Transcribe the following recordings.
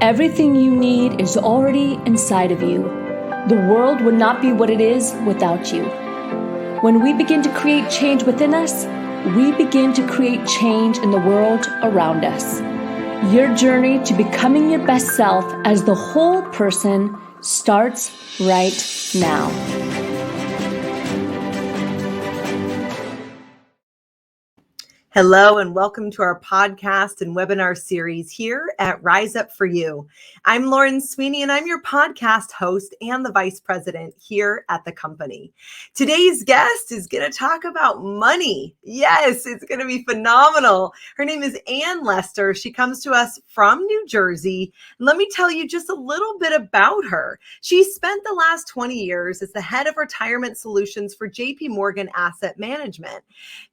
Everything you need is already inside of you. The world would not be what it is without you. When we begin to create change within us, we begin to create change in the world around us. Your journey to becoming your best self as the whole person starts right now. Hello and welcome to our podcast and webinar series here at Rise Up For You. I'm Lauren Sweeney and I'm your podcast host and the vice president here at the company. Today's guest is going to talk about money. Yes, it's going to be phenomenal. Her name is Ann Lester. She comes to us from New Jersey. And let me tell you just a little bit about her. She spent the last 20 years as the head of retirement solutions for JPMorgan Asset Management.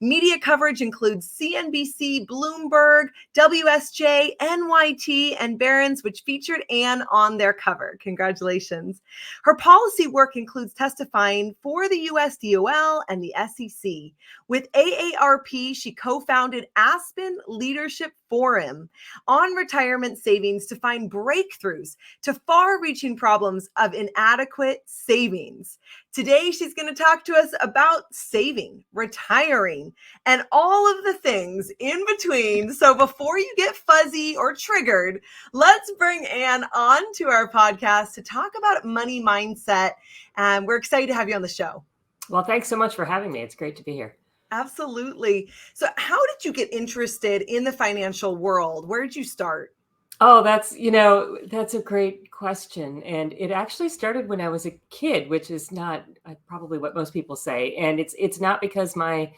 Media coverage includes CNBC, Bloomberg, WSJ, NYT, and Barron's, which featured Ann on their cover. Congratulations. Her policy work includes testifying for the US DOL and the SEC. With AARP, she co-founded Aspen Leadership Forum on retirement savings to find breakthroughs to far-reaching problems of inadequate savings. Today, she's going to talk to us about saving, retiring, and all of the things in between. So before you get fuzzy or triggered, let's bring Ann on to our podcast to talk about money mindset. And we're excited to have you on the show. Well, thanks so much for having me. It's great to be here. Absolutely. So how did you get interested in the financial world? Where did you start? Oh, that's a great question. And it actually started when I was a kid, which is not probably what most people say. And it's not because my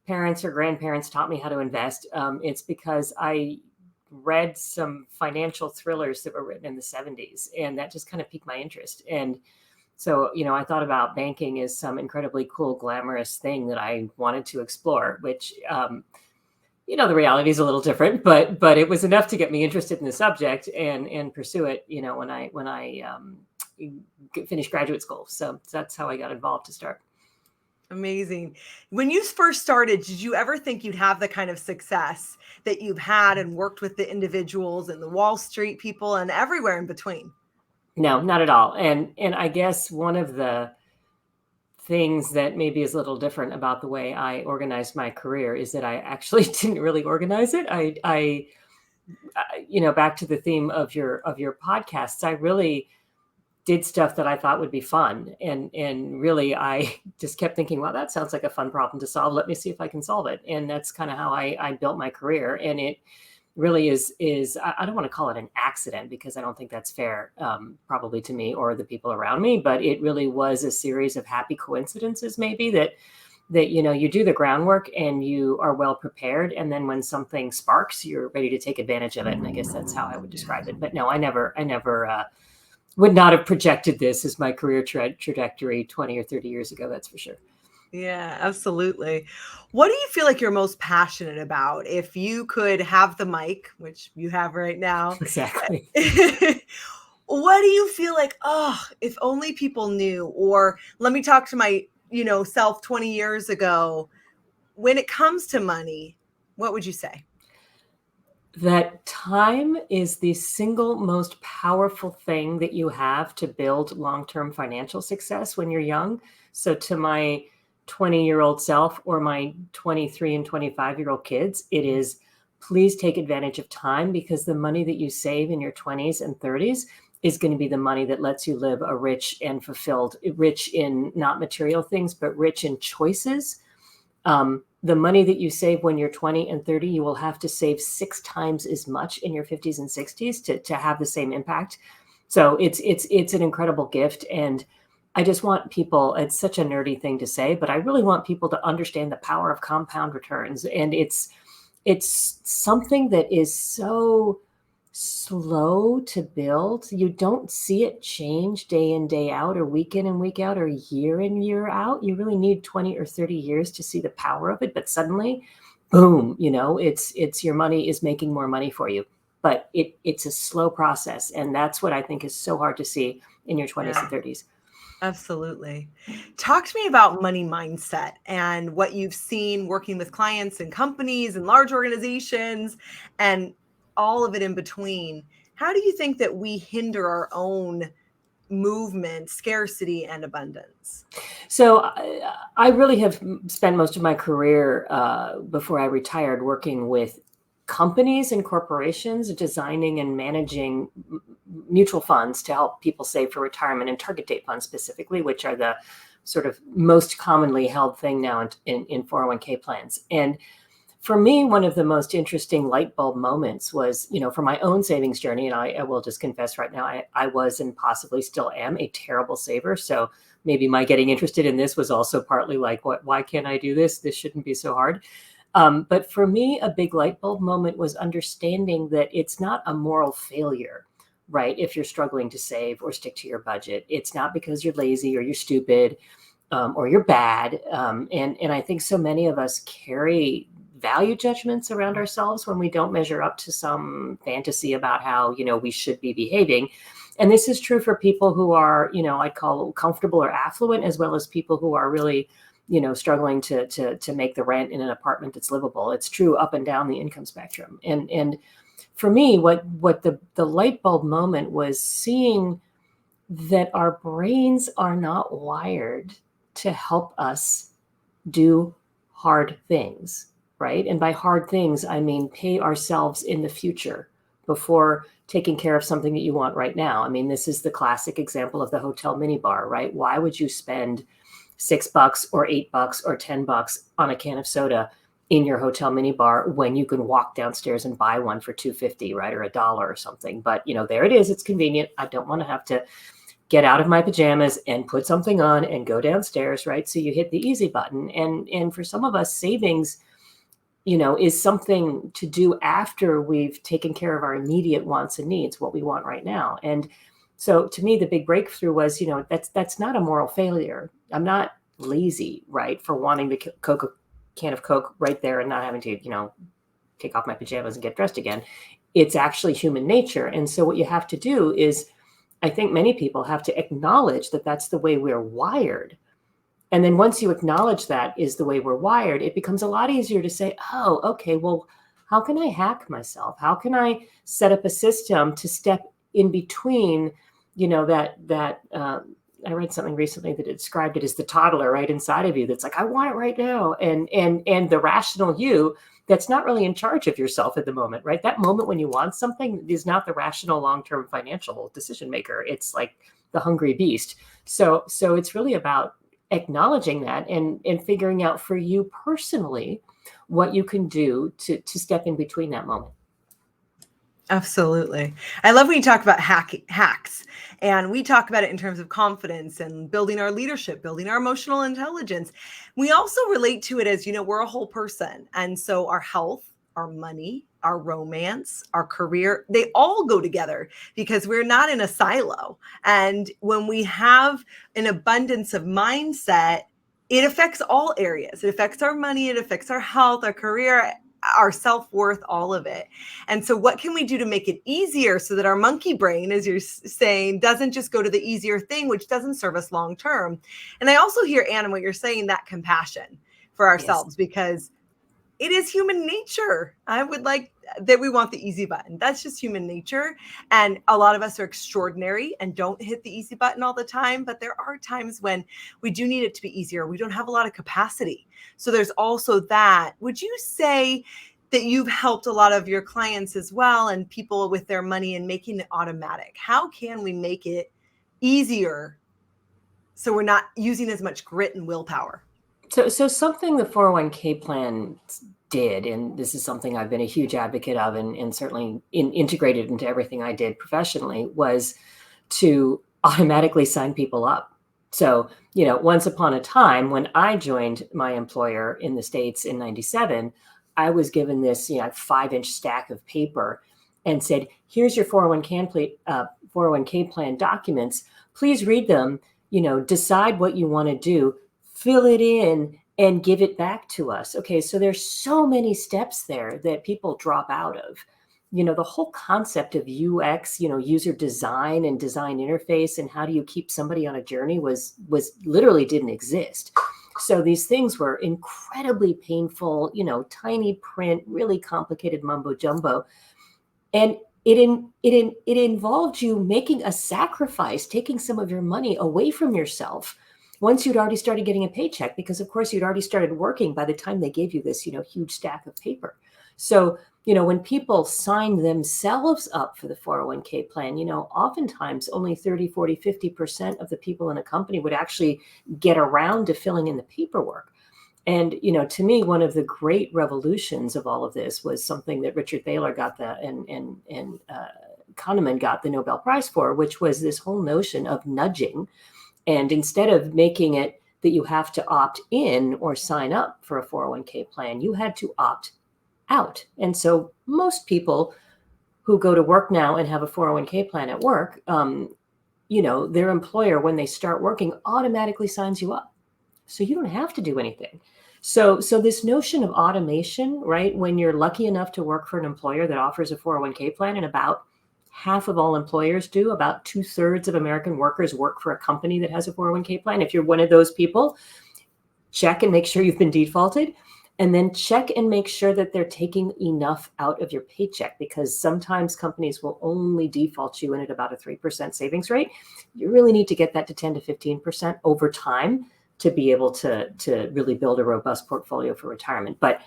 parents or grandparents taught me how to invest. It's because I read some financial thrillers that were written in the 70s, and that just kind of piqued my interest. And so, I thought about banking as some incredibly cool, glamorous thing that I wanted to explore, which, the reality is a little different, but it was enough to get me interested in the subject and pursue it, when I finished graduate school. So that's how I got involved to start. Amazing. When you first started, did you ever think you'd have the kind of success that you've had and worked with the individuals and the Wall Street people and everywhere in between? No, not at all. And I guess one of the things that maybe is a little different about the way I organized my career is that I actually didn't really organize it. I back to the theme of your podcasts, I really did stuff that I thought would be fun. And really, I just kept thinking, well, that sounds like a fun problem to solve. Let me see if I can solve it. And that's kind of how I built my career. And it really is I don't want to call it an accident because I don't think that's fair, probably to me or the people around me, but it really was a series of happy coincidences, maybe that you do the groundwork and you are well prepared. And then when something sparks, you're ready to take advantage of it. And I guess that's how I would describe it. But no, I never would not have projected this as my career trajectory 20 or 30 years ago. That's for sure. Yeah, absolutely. What do you feel like you're most passionate about? If you could have the mic, which you have right now. Exactly. What do you feel like, if only people knew? Or let me talk to my, self 20 years ago. When it comes to money, what would you say? That time is the single most powerful thing that you have to build long-term financial success when you're young. So to my 20-year-old self or my 23 and 25-year-old kids, it is please take advantage of time, because the money that you save in your 20s and 30s is going to be the money that lets you live a rich and fulfilled, rich in not material things, but rich in choices. The money that you save when you're 20 and 30, you will have to save 6 times as much in your 50s and 60s to have the same impact. So it's an incredible gift. And I just want people, it's such a nerdy thing to say, but I really want people to understand the power of compound returns. And it's something that is so slow to build. You don't see it change day in, day out, or week in and week out, or year in, year out. You really need 20 or 30 years to see the power of it. But suddenly, boom, it's your money is making more money for you. But it's a slow process. And that's what I think is so hard to see in your 20s and 30s. Absolutely. Talk to me about money mindset and what you've seen working with clients and companies and large organizations and all of it in between. How do you think that we hinder our own movement, scarcity, and abundance? So I really have spent most of my career before I retired working with companies and corporations designing and managing mutual funds to help people save for retirement, and target date funds specifically, which are the sort of most commonly held thing now in 401k plans. And for me, one of the most interesting light bulb moments was, for my own savings journey, and I will just confess right now, I was and possibly still am a terrible saver. So maybe my getting interested in this was also partly like, why can't I do this? This shouldn't be so hard. But for me, a big light bulb moment was understanding that it's not a moral failure, right? If you're struggling to save or stick to your budget, it's not because you're lazy or you're stupid or you're bad. And I think so many of us carry value judgments around ourselves when we don't measure up to some fantasy about how, we should be behaving. And this is true for people who are, I'd call comfortable or affluent, as well as people who are really, struggling to make the rent in an apartment that's livable. It's true up and down the income spectrum. And for me, what the light bulb moment was seeing that our brains are not wired to help us do hard things. Right? And by hard things, I mean pay ourselves in the future before taking care of something that you want right now. I mean, this is the classic example of the hotel minibar, right? Why would you spend $6 or $8 or $10 on a can of soda in your hotel minibar when you can walk downstairs and buy one for $2.50, right? Or $1 or something. But, there it is. It's convenient. I don't want to have to get out of my pajamas and put something on and go downstairs, right? So you hit the easy button. And for some of us, savings is something to do after we've taken care of our immediate wants and needs, what we want right now. And so to me, the big breakthrough was, that's not a moral failure. I'm not lazy, right, for wanting the can of Coke right there and not having to, take off my pajamas and get dressed again. It's actually human nature. And so what you have to do is, I think many people have to acknowledge that that's the way we're wired. And then once you acknowledge that is the way we're wired, it becomes a lot easier to say, oh, okay, well, how can I hack myself? How can I set up a system to step in between, I read something recently that described it as the toddler right inside of you that's like, I want it right now. And the rational you that's not really in charge of yourself at the moment, right? That moment when you want something is not the rational long-term financial decision maker. It's like the hungry beast. So it's really about acknowledging that and figuring out for you personally what you can do to step in between that moment. Absolutely. I love when you talk about hacks, and we talk about it in terms of confidence and building our leadership, building our emotional intelligence. We also relate to it as, we're a whole person. And so our health, our money, our romance, our career, they all go together because we're not in a silo. And when we have an abundance of mindset, it affects all areas. It affects our money, it affects our health, our career, our self-worth, all of it. And so what can we do to make it easier so that our monkey brain, as you're saying, doesn't just go to the easier thing, which doesn't serve us long term? And I also hear, Anna, what you're saying, that compassion for ourselves, because it is human nature. I would like that we want the easy button. That's just human nature. And a lot of us are extraordinary and don't hit the easy button all the time. But there are times when we do need it to be easier. We don't have a lot of capacity. So there's also that. Would you say that you've helped a lot of your clients as well and people with their money and making it automatic? How can we make it easier so we're not using as much grit and willpower? So something the 401k plan did, and this is something I've been a huge advocate of and certainly integrated into everything I did professionally, was to automatically sign people up. So, once upon a time when I joined my employer in the States in 97, I was given this 5-inch stack of paper and said, here's your 401k plan documents. Please read them, decide what you want to do, fill it in, and give it back to us. Okay, so there's so many steps there that people drop out of. The whole concept of UX, user design and design interface, and how do you keep somebody on a journey was literally didn't exist. So these things were incredibly painful, tiny print, really complicated mumbo jumbo. And it involved you making a sacrifice, taking some of your money away from yourself once you'd already started getting a paycheck, because of course you'd already started working by the time they gave you this, huge stack of paper. So, when people sign themselves up for the 401k plan, oftentimes only 30, 40, 50% of the people in a company would actually get around to filling in the paperwork. And, to me, one of the great revolutions of all of this was something that Richard Thaler got and Kahneman got the Nobel Prize for, which was this whole notion of nudging. And instead of making it that you have to opt in or sign up for a 401k plan, you had to opt out. And so most people who go to work now and have a 401k plan at work, their employer, when they start working, automatically signs you up. So you don't have to do anything. So this notion of automation, right? When you're lucky enough to work for an employer that offers a 401k plan, and about half of all employers do, about 2/3 of American workers work for a company that has a 401k plan. If you're one of those people, check and make sure you've been defaulted. And then check and make sure that they're taking enough out of your paycheck, because sometimes companies will only default you in at about a 3% savings rate. You really need to get that to 10 to 15% over time to be able to really build a robust portfolio for retirement. But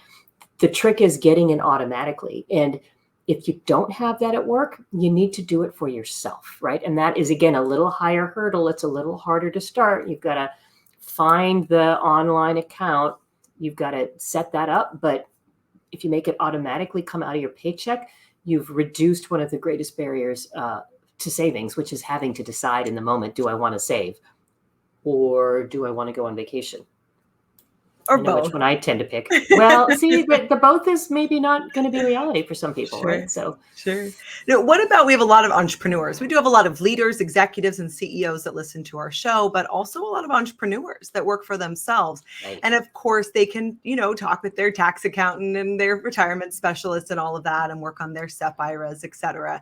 the trick is getting in automatically. And if you don't have that at work, you need to do it for yourself, right? And that is, again, a little higher hurdle. It's a little harder to start. You've got to find the online account. You've got to set that up. But if you make it automatically come out of your paycheck, you've reduced one of the greatest barriers to savings, which is having to decide in the moment, do I want to save or do I want to go on vacation? Or I know both. which one I tend to pick. Well, see, the both is maybe not going to be reality for some people, Sure. right? So Sure. Now, what about, we have a lot of entrepreneurs. We do have a lot of leaders, executives, and CEOs that listen to our show, but also a lot of entrepreneurs that work for themselves. right. And of course, they can, talk with their tax accountant and their retirement specialist and all of that, and work on their SEP IRAs, et cetera.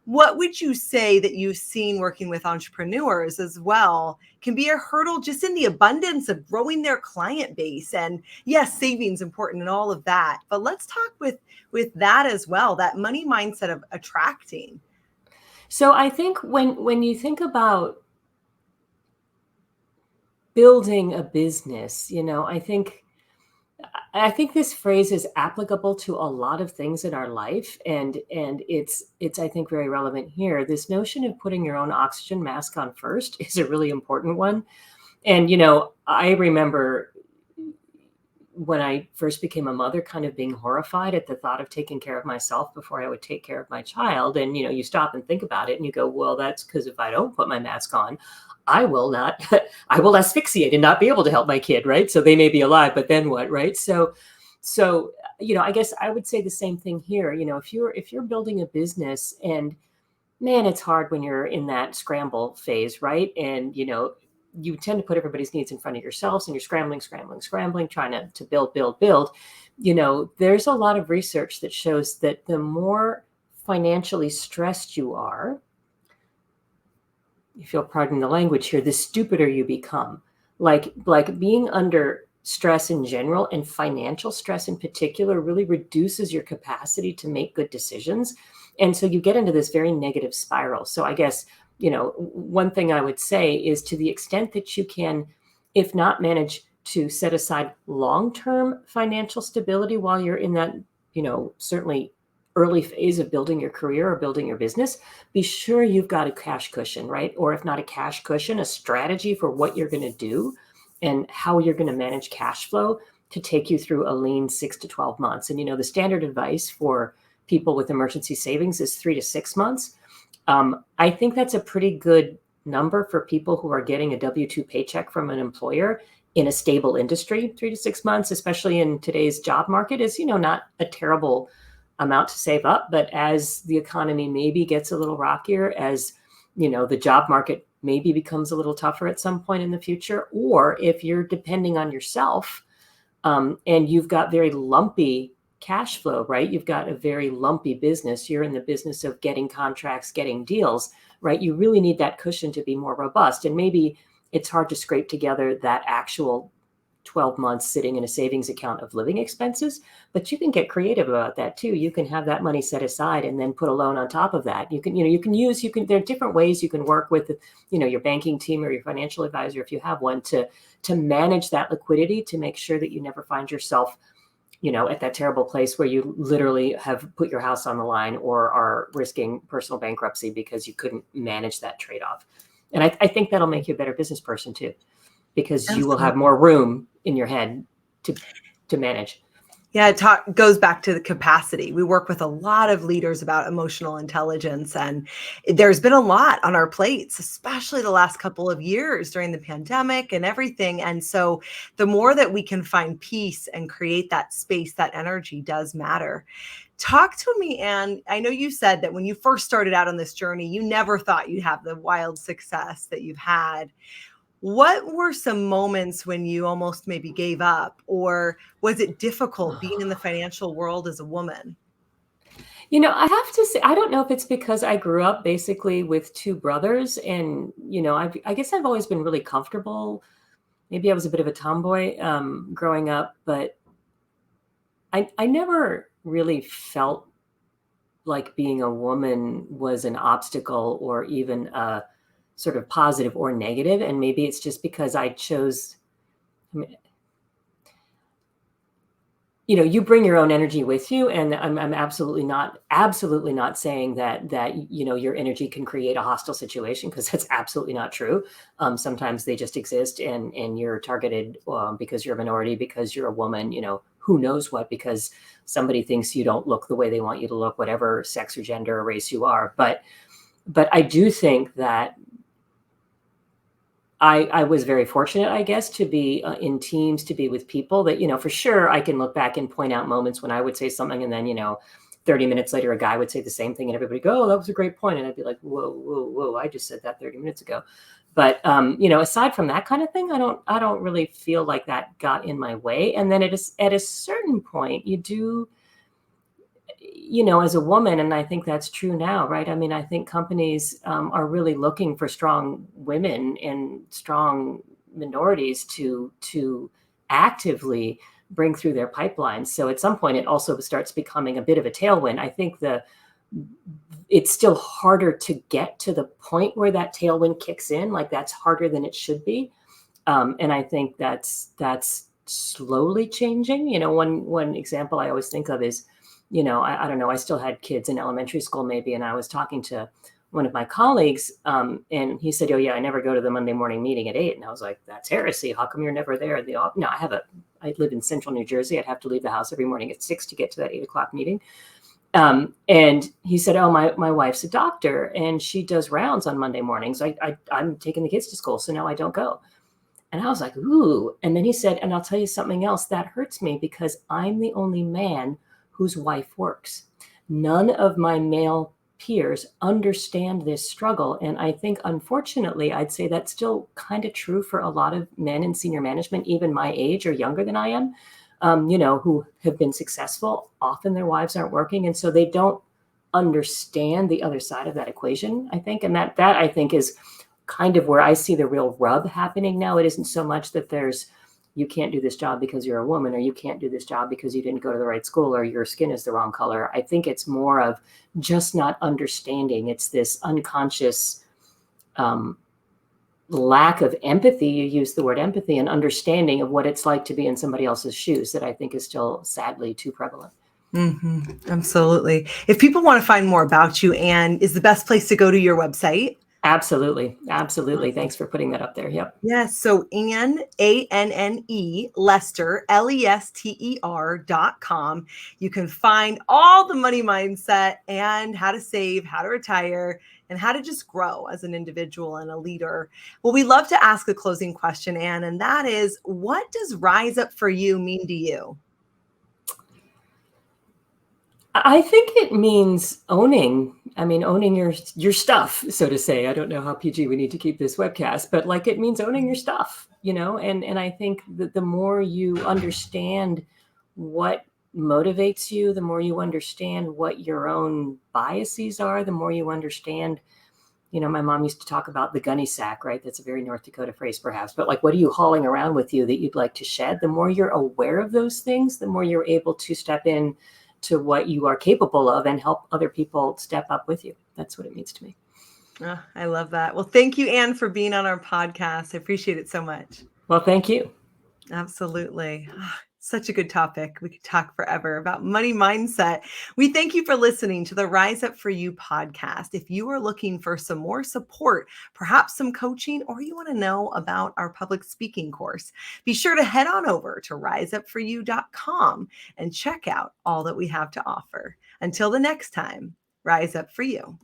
What would you say that you've seen working with entrepreneurs as well can be a hurdle just in the abundance of growing their client base? And yes, savings important and all of that, but let's talk with that as well, that money mindset of attracting. So I think when you think about building a business, I think this phrase is applicable to a lot of things in our life, and it's I think very relevant here. This notion of putting your own oxygen mask on first is a really important one. And I remember when I first became a mother, kind of being horrified at the thought of taking care of myself before I would take care of my child. And you stop and think about it, and you go, well, that's because if I don't put my mask on, I will asphyxiate and not be able to help my kid, right? So they may be alive, but then what, right? So I guess I would say the same thing here. If you're building a business, and man, it's hard when you're in that scramble phase, right? And you tend to put everybody's needs in front of yourselves, and you're scrambling, trying to build. There's a lot of research that shows that the more financially stressed you are, if you'll pardon the language here, the stupider you become. Like being under stress in general, and financial stress in particular, really reduces your capacity to make good decisions. And so you get into this very negative spiral. So I guess, one thing I would say is, to the extent that you can, if not manage to set aside long-term financial stability while you're in that, certainly early phase of building your career or building your business, be sure you've got a cash cushion, right? Or if not a cash cushion, a strategy for what you're going to do and how you're going to manage cash flow to take you through a lean 6 to 12 months. And, the standard advice for people with emergency savings is 3 to 6 months. I think that's a pretty good number for people who are getting a W-2 paycheck from an employer in a stable industry. 3 to 6 months, especially in today's job market, is, not a terrible amount to save up. But as the economy maybe gets a little rockier, as the job market maybe becomes a little tougher at some point in the future, or if you're depending on yourself, and you've got very lumpy cash flow, right? You've got a very lumpy business. You're in the business of getting contracts, getting deals, right? You really need that cushion to be more robust. And maybe it's hard to scrape together that actual 12 months sitting in a savings account of living expenses, but you can get creative about that too. You can have that money set aside and then put a loan on top of that. There are different ways you can work with, your banking team or your financial advisor, if you have one, to manage that liquidity, to make sure that you never find yourself at that terrible place where you literally have put your house on the line or are risking personal bankruptcy because you couldn't manage that trade-off. And I think that'll make you a better business person too, because you will have more room in your head to manage. Yeah, it goes back to the capacity. We work with a lot of leaders about emotional intelligence, and there's been a lot on our plates, especially the last couple of years during the pandemic and everything. And so the more that we can find peace and create that space, that energy does matter. Talk to me, Anne. I know you said that when you first started out on this journey, you never thought you'd have the wild success that you've had. What were some moments when you almost maybe gave up, or was it difficult being in the financial world as a woman? I have to say, I don't know if it's because I grew up basically with two brothers, and, I guess I've always been really comfortable. Maybe I was a bit of a tomboy growing up, but I never really felt like being a woman was an obstacle or even a sort of positive or negative. And maybe it's just because I chose, you bring your own energy with you. And I'm absolutely not saying that your energy can create a hostile situation, because that's absolutely not true. Sometimes they just exist, and you're targeted because you're a minority, because you're a woman, who knows what, because somebody thinks you don't look the way they want you to look, whatever sex or gender or race you are. But I do think that I was very fortunate, I guess, to be in teams, to be with people that, for sure, I can look back and point out moments when I would say something, and then, 30 minutes later, a guy would say the same thing, and everybody go, "Oh, that was a great point." And I'd be like, whoa, I just said that 30 minutes ago. But, aside from that kind of thing, I don't really feel like that got in my way. And then at a certain point, you do, as a woman, and I think that's true now, right? I mean, I think companies are really looking for strong women and strong minorities to actively bring through their pipelines. So at some point, it also starts becoming a bit of a tailwind. I think it's still harder to get to the point where that tailwind kicks in. Like, that's harder than it should be. And I think that's slowly changing. One example I always think of is, I don't know, I still had kids in elementary school maybe, and I was talking to one of my colleagues, and he said, "Oh yeah, I never go to the Monday morning meeting at 8." And I was like, "That's heresy. How come you're never there?" No, I live in central New Jersey. I'd have to leave the house every morning at 6 to get to that 8 o'clock meeting. And he said, "Oh, my wife's a doctor, and she does rounds on Monday mornings. I'm taking the kids to school, so now I don't go." And I was like, "Ooh." And then he said, "And I'll tell you something else that hurts me, because I'm the only man whose wife works. None of my male peers understand this struggle." And I think, unfortunately, I'd say that's still kind of true for a lot of men in senior management, even my age or younger than I am, who have been successful. Often their wives aren't working. And so they don't understand the other side of that equation, I think. And that I think is kind of where I see the real rub happening now. It isn't so much that you can't do this job because you're a woman, or you can't do this job because you didn't go to the right school, or your skin is the wrong color. I think it's more of just not understanding. It's this unconscious lack of empathy. You use the word empathy and understanding of what it's like to be in somebody else's shoes, that I think is still sadly too prevalent. Mm-hmm. Absolutely. If people want to find more about you, Anne, is the best place to go to your website? Absolutely. Thanks for putting that up there. Yep. Yes. So Anne, ANNE, Lester, LESTER.com. You can find all the money mindset and how to save, how to retire, and how to just grow as an individual and a leader. Well, we love to ask a closing question, Anne, and that is, what does Rise Up for You mean to you? I think it means owning your stuff, so to say. I don't know how PG we need to keep this webcast, but like, it means owning your stuff, and I think that the more you understand what motivates you, the more you understand what your own biases are, the more you understand My mom used to talk about the gunny sack, right? That's a very North Dakota phrase, perhaps. But like, what are you hauling around with you that you'd like to shed? The more you're aware of those things, the more you're able to step in to what you are capable of and help other people step up with you. That's what it means to me. Oh, I love that. Well, thank you, Anne, for being on our podcast. I appreciate it so much. Well, thank you. Absolutely. Such a good topic. We could talk forever about money mindset. We thank you for listening to the Rise Up For You podcast. If you are looking for some more support, perhaps some coaching, or you want to know about our public speaking course, be sure to head on over to riseupforyou.com and check out all that we have to offer. Until the next time, Rise Up For You.